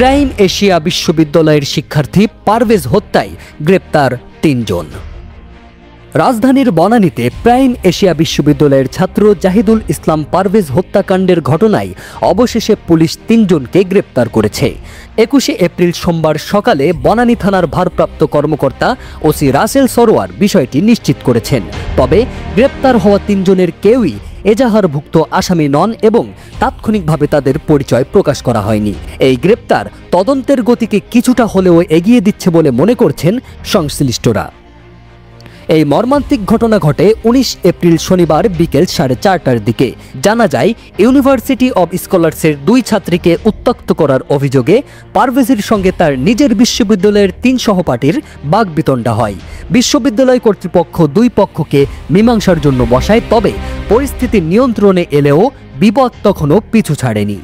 Prime Asia বিশ্ববিদ্যালয়ের শিক্ষার্থী পারভেজ হত্যায় গ্রেপ্তার ৩ জন। রাজধানীর বনানীতে প্রাইম এশিয়া বিশ্ববিদ্যালয়ের ছাত্র জাহিদুল ইসলাম পারভেজ হত্যাকাণ্ডের ঘটনায় অবশেষে পুলিশ ৩ জনকে গ্রেপ্তার করেছে। ২১ এপ্রিল সোমবার সকালে বনানী থানার ভারপ্রাপ্ত কর্মকর্তা ওসি রাসেল সরোয়ার বিষয়টি নিশ্চিত করেছেন। তবে গ্রেপ্তার হওয়া ৩ জনের কেউই এজাহারভুক্ত আসামি নন এবং তাৎক্ষণিকভাবে তাদের পরিচয় প্রকাশ করা হয়নি। এই গ্রেপ্তার তদন্তের গতিকে কিছুটা হলেও এগিয়ে দিচ্ছে বলে মনে করছেন সংশ্লিষ্টরা। এই মর্মান্তিক ঘটনা ঘটে ১৯ এপ্রিল শনিবার বিকেল ৪:৩০টার দিকে। জানা যায়, ইউনিভার্সিটি অব স্কলার্সের ২ ছাত্রীকে উত্ত্যক্ত করার অভিযোগে পারভেজের সঙ্গে তার নিজের বিশ্ববিদ্যালয়ের ৩ সহপাঠীর বাগবিতণ্ডা হয়। বিশ্ববিদ্যালয় কর্তৃপক্ষ ২ পক্ষকে মীমাংসার জন্য বসায়, তবে পরিস্থিতি নিয়ন্ত্রণে এলেও বিপদ তখনও পিছু ছাড়েনি।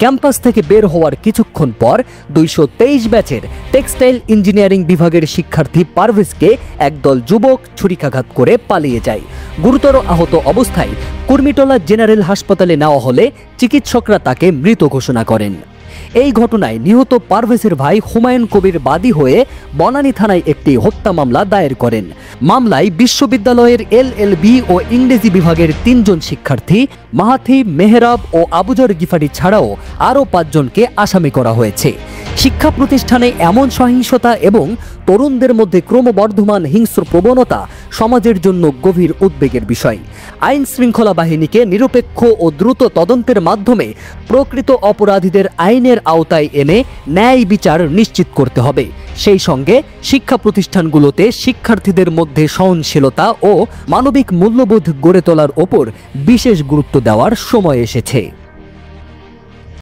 ক্যাম্পাস থেকে বের হওয়ার কিছুক্ষণ পর ২২৩ ব্যাচের টেক্সটাইল ইঞ্জিনিয়ারিং বিভাগের শিক্ষার্থী পারভেজকে একদল যুবক ছুরিকাঘাত করে পালিয়ে যায়। গুরুতর আহত অবস্থায় কুর্মিটোলা জেনারেল হাসপাতালে নেওয়া হলে চিকিৎসকরা তাকে মৃত ঘোষণা করেন। এই ঘটনায় নিহত পারভেজের ভাই হুমায়ুন কবির বাদী হয়ে বনানী থানায় একটি হত্যা মামলা দায়ের করেন। মামলায় বিশ্ববিদ্যালয়ের এলএলবি ও ইংরেজি বিভাগের ৩ জন শিক্ষার্থী মাহাথি, মেহরাব ও আবুজার গিফারি ছাড়াও আরও ৫ জনকে আসামি করা হয়েছে। শিক্ষা প্রতিষ্ঠানে এমন সহিংসতা এবং তরুণদের মধ্যে ক্রমবর্ধমান হিংস্র প্রবণতা সমাজের জন্য গভীর উদ্বেগের বিষয়। আইন শৃঙ্খলা বাহিনীকে নিরপেক্ষ ও দ্রুত তদন্তের মাধ্যমে প্রকৃত অপরাধীদের আইনের আওতায় এনে ন্যায় বিচার নিশ্চিত করতে হবে। সেই সঙ্গে শিক্ষা প্রতিষ্ঠানগুলোতে শিক্ষার্থীদের মধ্যে সহনশীলতা ও মানবিক মূল্যবোধ গড়ে তোলার ওপর বিশেষ গুরুত্ব দেওয়ার সময় এসেছে।